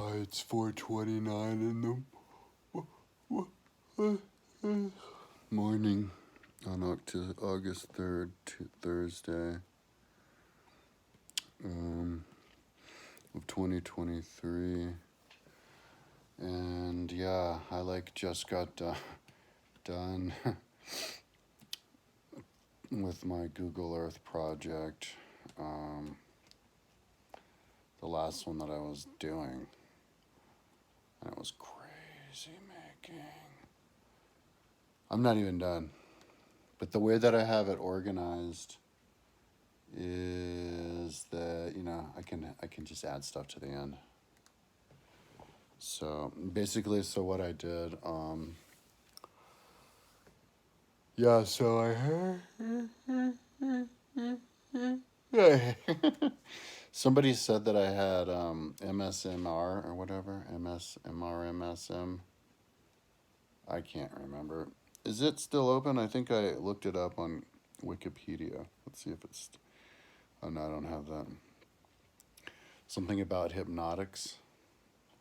Hi, it's 4:29 in the morning on August 3rd, Thursday of 2023. And yeah, I just got done with my Google Earth project. The last one that I was doing. And it was crazy making. I'm not even done. But the way that I have it organized is that, I can just add stuff to the end. So basically, what I did, so I somebody said that I had MSMR or whatever, MSMR. I can't remember. Is it still open? I think I looked it up on Wikipedia. Let's see if it's. Oh no, I don't have that. Something about hypnotics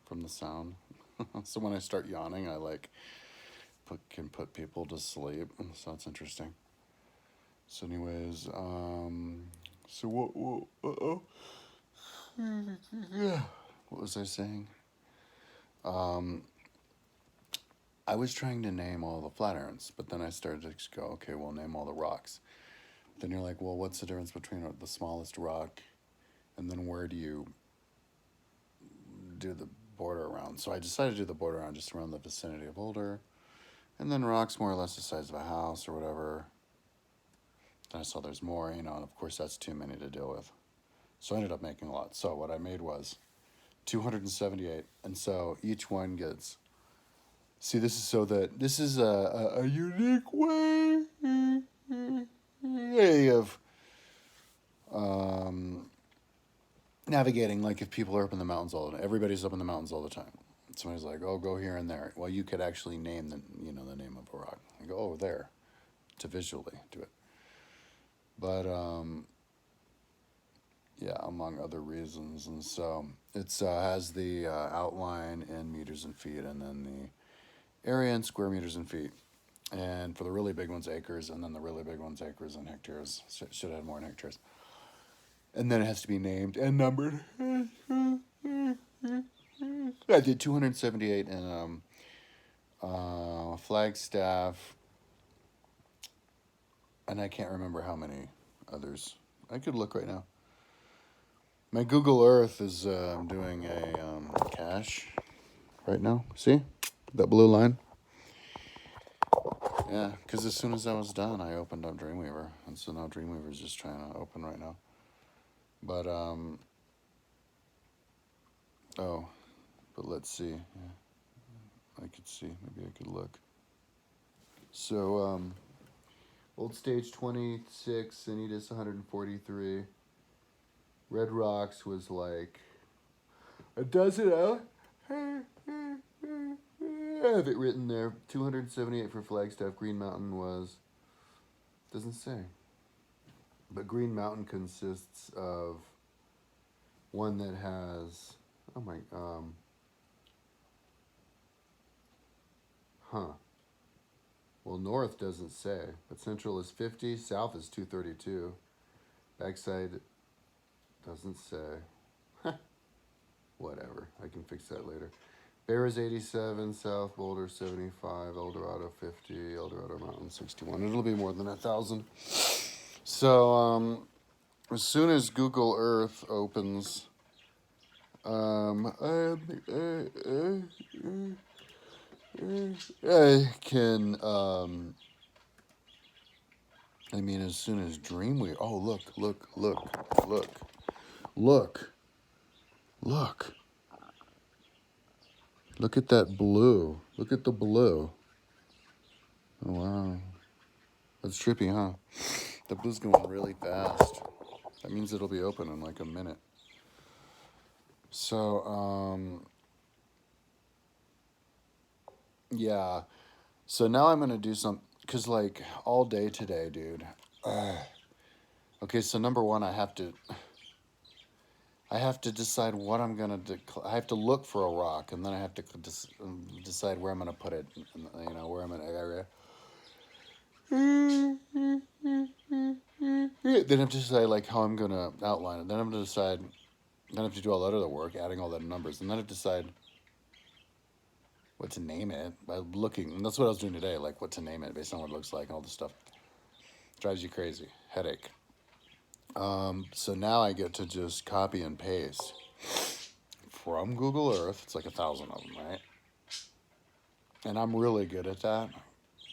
from the sound. So when I start yawning, I can put people to sleep. So that's interesting. So anyways, so what was I saying? I was trying to name all the Flatirons, but then I started to go, okay, well, name all the rocks. Then you're like, well, what's the difference between the smallest rock and then where do you do the border around? So I decided to do the border around just around the vicinity of Boulder, and then rocks more or less the size of a house or whatever. Then I saw there's more, and of course that's too many to deal with. So I ended up making a lot. So what I made was 278, and so each one gets. See, this is a unique way of navigating. Like if people are up in the mountains all the time, everybody's up in the mountains all the time. Somebody's like, "Oh, go here and there." Well, you could actually name the name of a rock. You go, "Oh, there," to visually do it. But yeah, among other reasons, and so it has the outline in meters and feet, and then the area in square meters and feet. And for the really big ones, acres, and then the really big ones, acres and hectares. Should have more in hectares. And then it has to be named and numbered. I did 278 in Flagstaff, and I can't remember how many others. I could look right now. My Google Earth is doing a cache right now. See that blue line? Yeah, because as soon as I was done, I opened up Dreamweaver, and so now Dreamweaver is just trying to open right now. But but let's see. Yeah, I could see. Maybe I could look. So Old Stage 26, Sanitas 143. Red Rocks was like a dozen out. I have it written there. 278 for Flagstaff. Green Mountain was. Doesn't say. But Green Mountain consists of one that has. Oh my. Well, north doesn't say, but central is 50. South is 232. Backside doesn't say. Whatever. I can fix that later. Bear is 87, South Boulder 75, Eldorado 50, Eldorado Mountain 61. It'll be more than 1,000. So as soon as Google Earth opens, I can as soon as Dreamweaver. Oh, look. Look at that blue. Look at the blue. Oh, wow. That's trippy, huh? The blue's going really fast. That means it'll be open in like a minute. So, yeah. So now I'm going to do some, because like all day today, dude. Okay, so number one, I I have to decide what I'm gonna. I have to look for a rock, and then I have to decide where I'm gonna put it. You know, where I'm gonna. Then I have to decide like how I'm gonna outline it. Then I'm gonna decide. Then I have to do all that other work, adding all the numbers, and then I have to decide what to name it by looking. And that's what I was doing today, like what to name it based on what it looks like and all this stuff. Drives you crazy, headache. So now I get to just copy and paste from Google Earth. It's like 1,000 of them, right? And I'm really good at that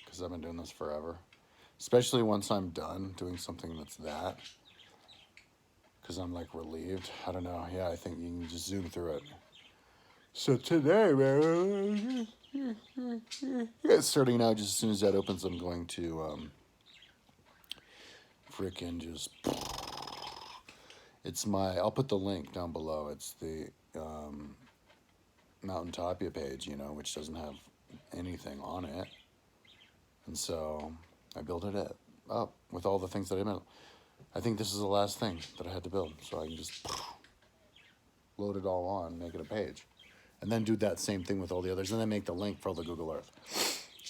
because I've been doing this forever. Especially once I'm done doing something that's that. Because I'm like relieved. I don't know. Yeah, I think you can just zoom through it. So today, man, yeah, starting now, just as soon as that opens, I'm going to freaking just. It's my. I'll put the link down below. It's the Mountaintopia page, you know, which doesn't have anything on it, and so I built it up with all the things that I made. I think this is the last thing that I had to build, so I can just load it all on, make it a page, and then do that same thing with all the others, and then make the link for all the Google Earth.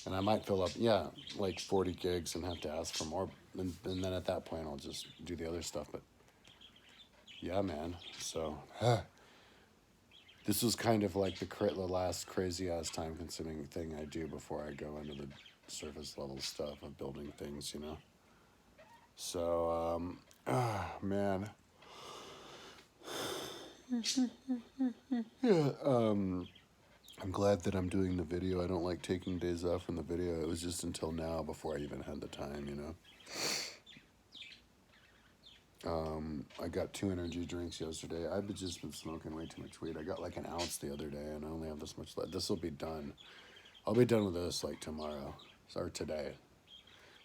And I might fill up, yeah, like 40 gigs and have to ask for more, and then at that point I'll just do the other stuff. But yeah, man. So this is kind of like the last crazy ass time consuming thing I do before I go into the surface level stuff of building things, you know. So man. Yeah. I'm glad that I'm doing the video. I don't like taking days off from the video. It was just until now before I even had the time, you know. I got 2 energy drinks yesterday. I've just been smoking way too much weed. I got like an ounce the other day, and I only have this much left. This will be done. I'll be done with this like tomorrow, or today.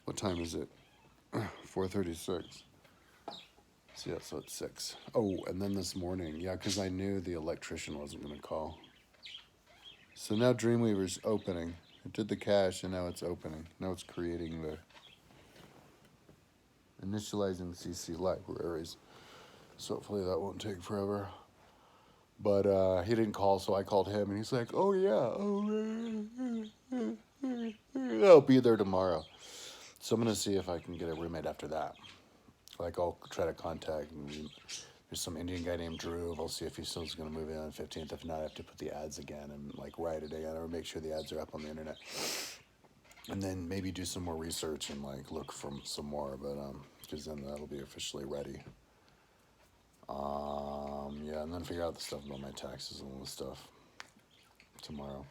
What time is it? 4:36. So yeah, so it's 6. Oh, and then this morning, yeah, because I knew the electrician wasn't going to call. So now Dreamweaver's opening. It did the cache, and now it's opening. Now it's creating the initializing CC libraries. So hopefully that won't take forever. But he didn't call, so I called him, and he's like, "Oh yeah, I'll be there tomorrow." So I'm gonna see if I can get a roommate after that. Like I'll try to contact. There's some Indian guy named Drew. I'll see if he still's gonna move in on the 15th. If not, I have to put the ads again and like write it again, or make sure the ads are up on the internet. And then maybe do some more research and like look for some more, but because then that'll be officially ready. Yeah, and then figure out the stuff about my taxes and all this stuff tomorrow.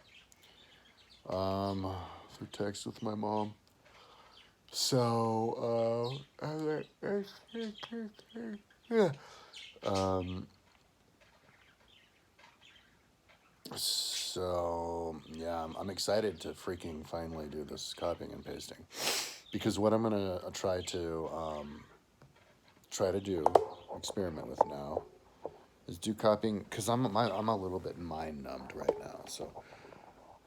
Through text with my mom. So, yeah. So, yeah, I'm excited to freaking finally do this copying and pasting. Because what I'm going to try to do, experiment with now, is do copying, because I'm a little bit mind numbed right now. So,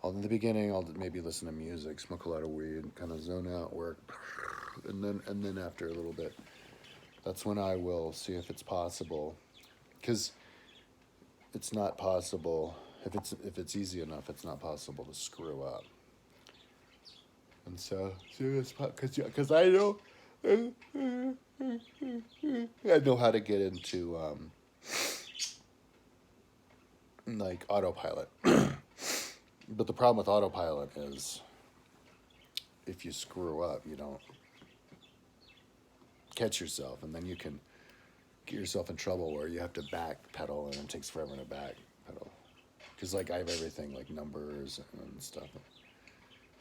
in the beginning, I'll maybe listen to music, smoke a lot of weed, kind of zone out, work, and then after a little bit, that's when I will see if it's possible, because it's not possible if it's easy enough. It's not possible to screw up. And so, because I know, I know how to get into like autopilot. But the problem with autopilot is if you screw up, you don't catch yourself, and then you can get yourself in trouble where you have to back pedal, and it takes forever to back pedal. Because like I have everything like numbers and stuff.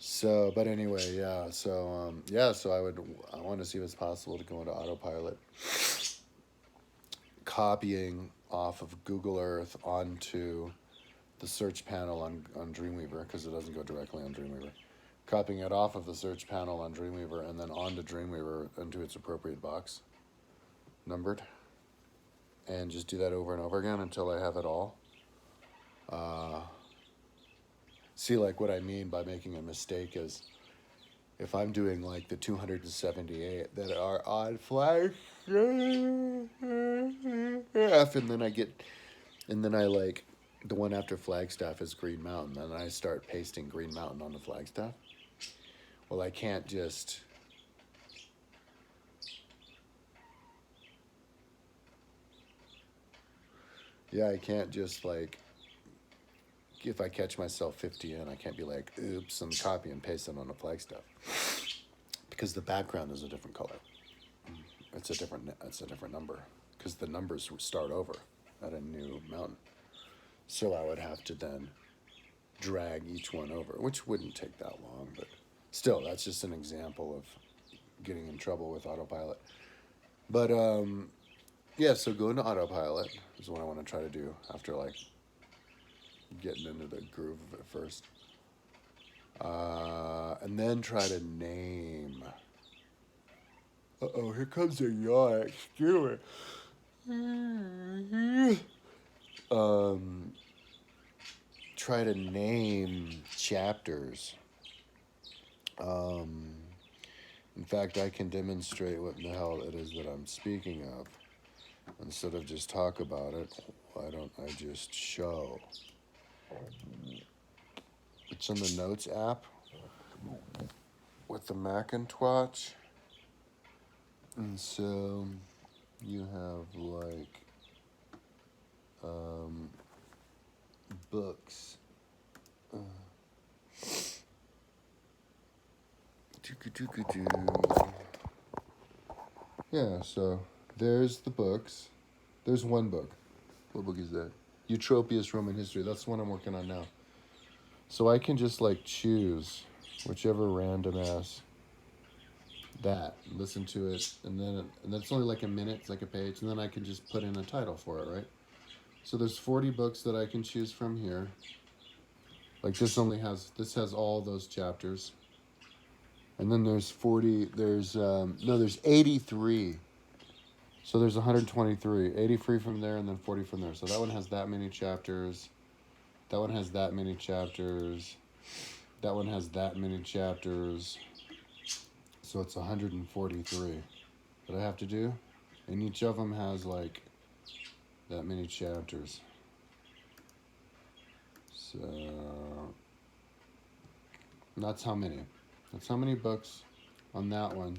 So, but anyway, yeah. So, So I want to see if it's possible to go into autopilot, copying off of Google Earth onto the search panel on Dreamweaver, because it doesn't go directly on Dreamweaver. Copying it off of the search panel on Dreamweaver and then onto Dreamweaver into its appropriate box, numbered, and just do that over and over again until I have it all. See, like what I mean by making a mistake is if I'm doing like the 278 that are on Flagstaff, and then I like the one after Flagstaff is Green Mountain, then I start pasting Green Mountain on the Flagstaff. Well, I can't just. Yeah, I can't just like. If I catch myself 50 in, I can't be like, oops, and copy and paste it on the Flagstaff. Because the background is a different color. It's a different number. Because the numbers start over at a new mountain. So I would have to then drag each one over, which wouldn't take that long, but still, that's just an example of getting in trouble with autopilot. But yeah, so go into autopilot is what I want to try to do after like getting into the groove of it first. And then try to name. Uh-oh, here comes a yawn. Excuse me. Try to name chapters. In fact, I can demonstrate what the hell it is that I'm speaking of. Instead of just talk about it, why don't I just show? It's in the Notes app with the Macintosh. And so you have like books. Yeah, so there's the books. There's one book. What book is that? Eutropius Roman History. That's the one I'm working on now. So I can just like choose whichever random ass that, listen to it, and that's only like a minute, it's like a page, and then I can just put in a title for it, right? So there's 40 books that I can choose from here. Like this has all those chapters. And then there's 83. So there's 123. 83 from there and then 40 from there. So that one has that many chapters. That one has that many chapters. That one has that many chapters. So it's 143 that I have to do. And each of them has like that many chapters. So that's how many. That's how many books on that one.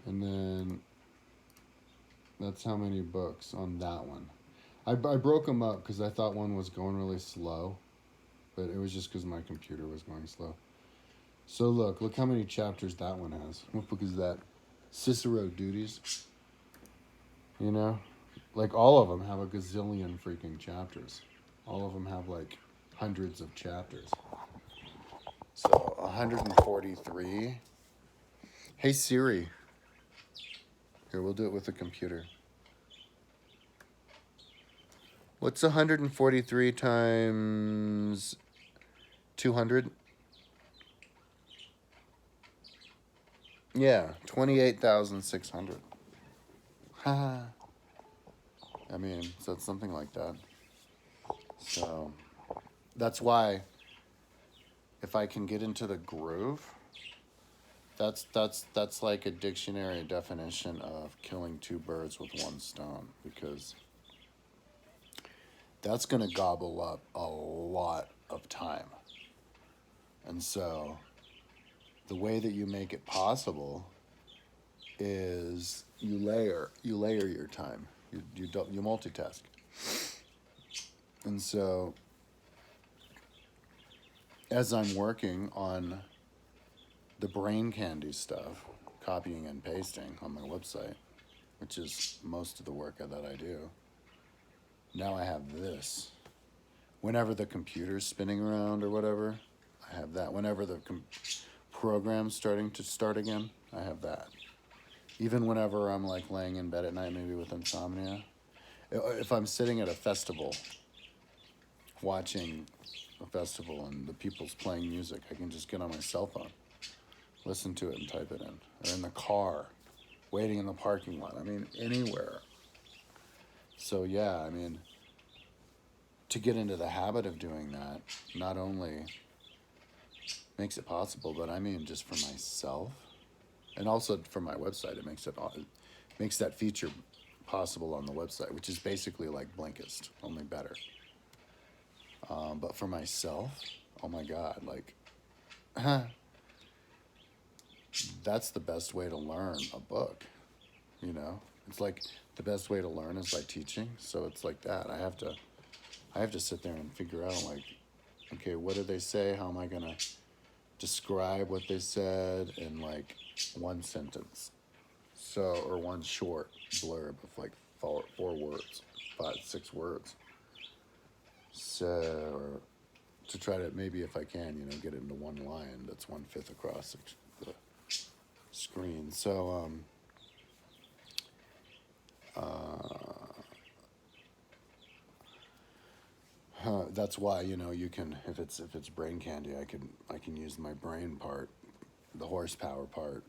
And then that's how many books on that one. I broke them up because I thought one was going really slow. But it was just because my computer was going slow. So look how many chapters that one has. What book is that? Cicero Duties. You know? Like all of them have a gazillion freaking chapters. All of them have like hundreds of chapters. So 143. Hey Siri. Here, we'll do it with the computer. What's 143 times 200? Yeah, 28,600. Haha. I mean, so it's something like that. So that's why if I can get into the groove, that's like a dictionary definition of killing two birds with one stone, because that's going to gobble up a lot of time. And so the way that you make it possible is you layer your time. You multitask. And so as I'm working on the brain candy stuff, copying and pasting on my website, which is most of the work that I do, now I have this. Whenever the computer's spinning around or whatever, I have that. Whenever the program's starting to start again, I have that. Even whenever I'm like laying in bed at night, maybe with insomnia, if I'm sitting at a festival, watching a festival and the people's playing music, I can just get on my cell phone, listen to it and type it in. Or in the car, waiting in the parking lot. I mean, anywhere. So yeah, I mean, to get into the habit of doing that, not only makes it possible. But I mean, just for myself, and also for my website, it makes that feature possible on the website, which is basically like Blinkist, only better. But for myself, oh my God, like that's the best way to learn a book. You know, it's like the best way to learn is by teaching. So it's like that. I have to sit there and figure out like, okay, what did they say? How am I gonna describe what they said in like one sentence? So, or one short blurb of like four words, 5, 6 words. So, or to try to maybe if I can, get it into one line that's 1/5 across the screen. So, that's why you can if it's brain candy, I can use my brain part, the horsepower part,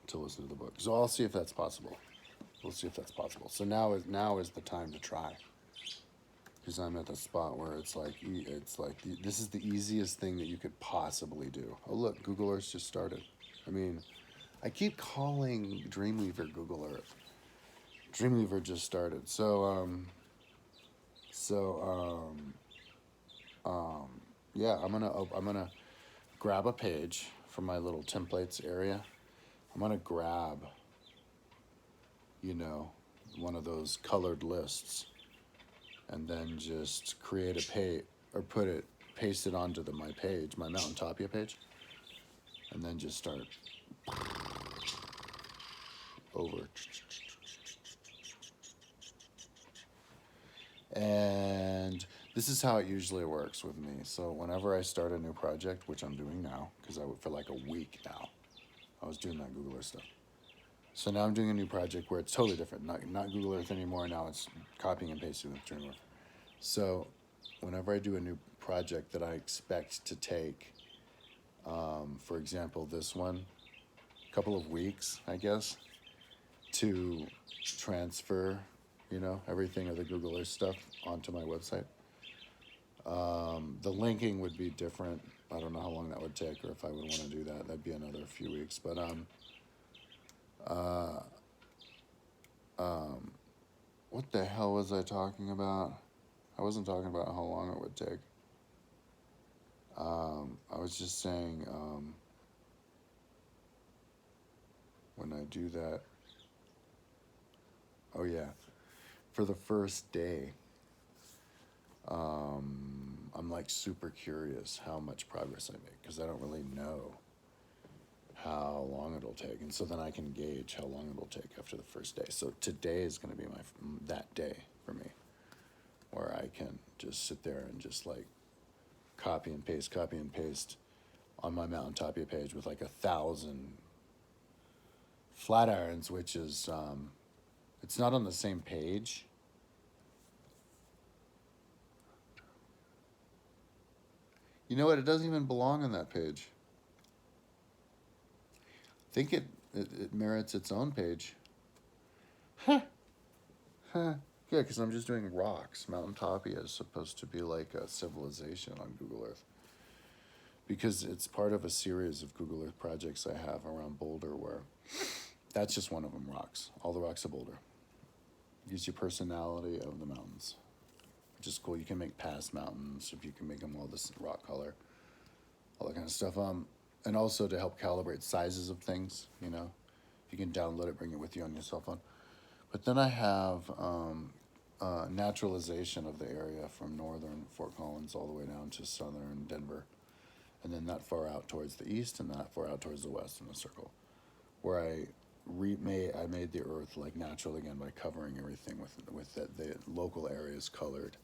to listen to the book. So I'll see if that's possible. We'll see if that's possible. So now is the time to try, because I'm at the spot where it's like this is the easiest thing that you could possibly do. Oh look, Google Earth just started. I mean, I keep calling Dreamweaver Google Earth. Dreamweaver just started. Yeah, I'm gonna grab a page from my little templates area. I'm gonna grab, one of those colored lists, and then just create a page or paste it onto my page, my Mountaintopia page, and then just start over. And this is how it usually works with me. So whenever I start a new project, which I'm doing now, because for like a week now, I was doing that Google Earth stuff. So now I'm doing a new project where it's totally different. Not Google Earth anymore. Now it's copying and pasting with Dreamweaver. So whenever I do a new project that I expect to take, for example, this one, a couple of weeks, I guess, to transfer, everything of the Google Earth stuff onto my website. The linking would be different. I don't know how long that would take, or if I would want to do that. That'd be another few weeks. But what the hell was I talking about? I wasn't talking about how long it would take. I was just saying, when I do that, oh yeah, for the first day, I'm like super curious how much progress I make, because I don't really know how long it'll take, and so then I can gauge how long it'll take after the first day. So today is going to be that day for me, where I can just sit there and just like copy and paste on my Mountaintopia page with like 1,000 Flatirons, which is it's not on the same page. You know what? It doesn't even belong on that page. I think it merits its own page. Huh. Huh. Yeah, because I'm just doing rocks. Mountaintopia is supposed to be like a civilization on Google Earth, because it's part of a series of Google Earth projects I have around Boulder, where that's just one of them, rocks. All the rocks of Boulder. Gives you personality of the mountains, which is cool. You can make past mountains, if you can make them all this rock color, all that kind of stuff. And also to help calibrate sizes of things, you can download it, bring it with you on your cell phone. But then I have naturalization of the area from northern Fort Collins all the way down to southern Denver, and then that far out towards the east and that far out towards the west in a circle, where I made the earth like natural again by covering everything with the local areas colored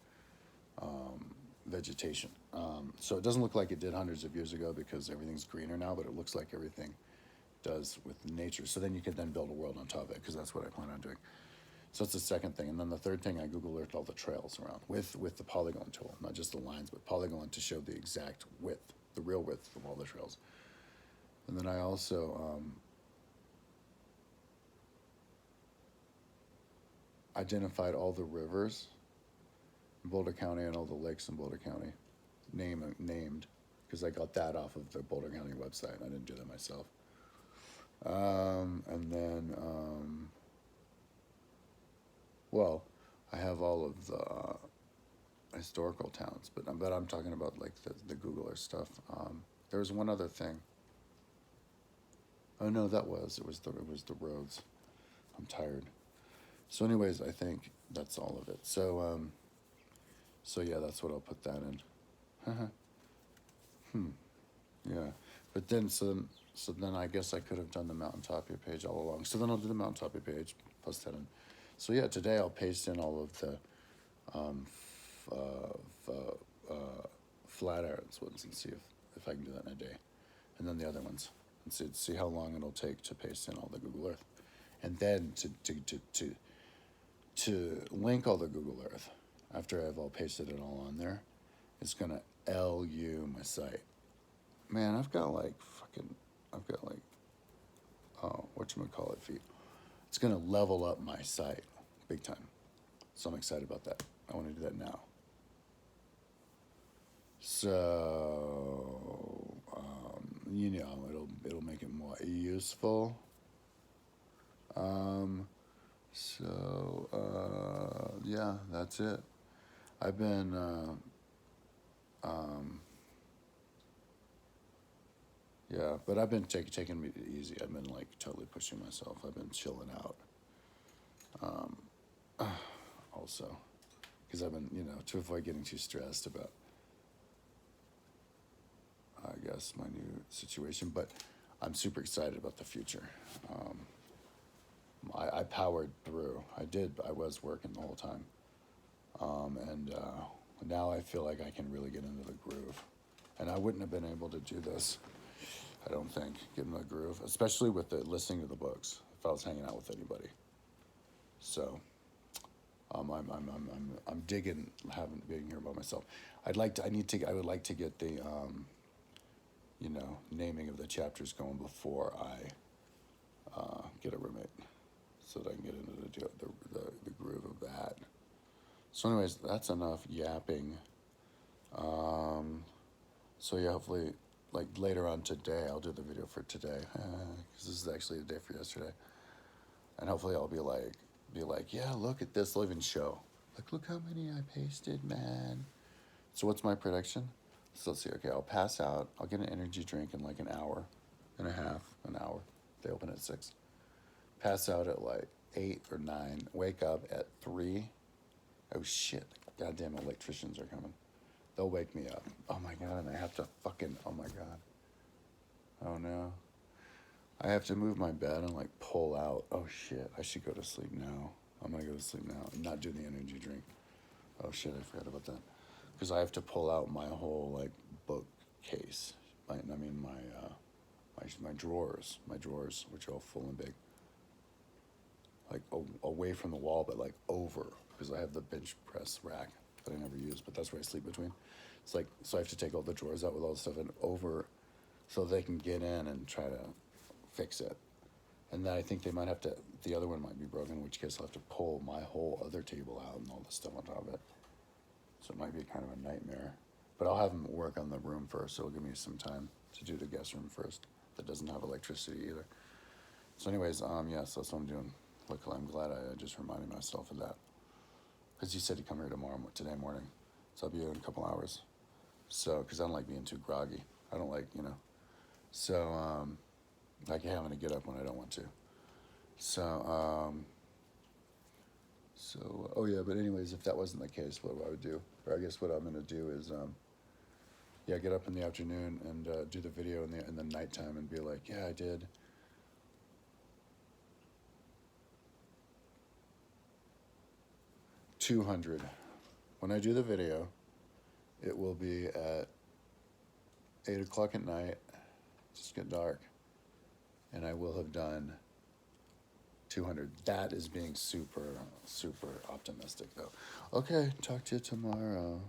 vegetation. So it doesn't look like it did hundreds of years ago, because everything's greener now, but it looks like everything does with nature. So then you can then build a world on top of it, because that's what I plan on doing. So that's the second thing. And then the third thing, I Google Earth all the trails around with the polygon tool, not just the lines, but polygon, to show the exact width, the real width of all the trails. And then I also identified all the rivers in Boulder County and all the lakes in Boulder County, named. because I got that off of the Boulder County website. I didn't do that myself. And then, well, I have all of the historical towns, but I'm talking about like the Google Earth stuff. There was one other thing. Oh no, it was the roads. I'm tired. So, anyways, I think that's all of it. So yeah, that's what I'll put that in. Yeah, but then I guess I could have done the Mountaintopia page all along. So then I'll do the Mountaintopia page, post that in. So yeah, today I'll paste in all of the um, f- Flatirons ones and see if I can do that in a day, and then the other ones, and see how long it'll take to paste in all the Google Earth, and then to link all the Google Earth after I've all pasted it all on there. It's gonna LU my site. Man, I've got like, oh, whatchamacallit feet. It's gonna level up my site big time. So I'm excited about that. I want to do that now. So, it'll make it more useful. Um, yeah, that's it. I've been, yeah, but I've been taking it easy. I've been like totally pushing myself. I've been chilling out. Also, because I've been, to avoid getting too stressed about, I guess, my new situation. But I'm super excited about the future. I powered through. I was working the whole time. And now I feel like I can really get into the groove. And I wouldn't have been able to do this, I don't think, get in the groove, especially with the listening to the books, if I was hanging out with anybody. So I'm digging being here by myself. I would like to get the, naming of the chapters going before I get a roommate, so that I can get into the groove of that. So, anyways, that's enough yapping. So yeah, hopefully, like later on today, I'll do the video for today, because this is actually a day for yesterday, and hopefully I'll be like, yeah, look at this, living show. Like, look how many I pasted, man. So what's my prediction? So let's see. Okay, I'll pass out. I'll get an energy drink in like an hour and a half, an hour. They open at 6. Pass out at like 8 or 9. Wake up at 3. Oh shit! Goddamn electricians are coming. They'll wake me up. Oh my god! And I have to fucking. Oh my god. Oh no. I have to move my bed and like pull out. Oh shit! I should go to sleep now. I'm gonna go to sleep now and not do the energy drink. Oh shit! I forgot about that. Because I have to pull out my whole like bookcase. My drawers, which are all full and big. Like away from the wall, but like over, because I have the bench press rack that I never use, but that's where I sleep between. It's like, so I have to take all the drawers out with all the stuff and over, so they can get in and try to fix it. And then I think they might have to, the other one might be broken, in which case I'll have to pull my whole other table out and all the stuff on top of it. So it might be kind of a nightmare. But I'll have them work on the room first, so it'll give me some time to do the guest room first. That doesn't have electricity either. So anyways, yeah, so that's what I'm doing. Look, I'm glad I just reminded myself of that. Because you said to come here today morning. So I'll be here in a couple hours. So, because I don't like being too groggy. I don't like, So, like having to get up when I don't want to. Oh yeah, but anyways, if that wasn't the case, what I would do, or I guess what I'm going to do is, yeah, get up in the afternoon and do the video in the nighttime and be like, yeah, I did 200. When I do the video, it will be at 8 o'clock at night, just get dark, and I will have done 200. That is being super, super optimistic, though. Okay, talk to you tomorrow.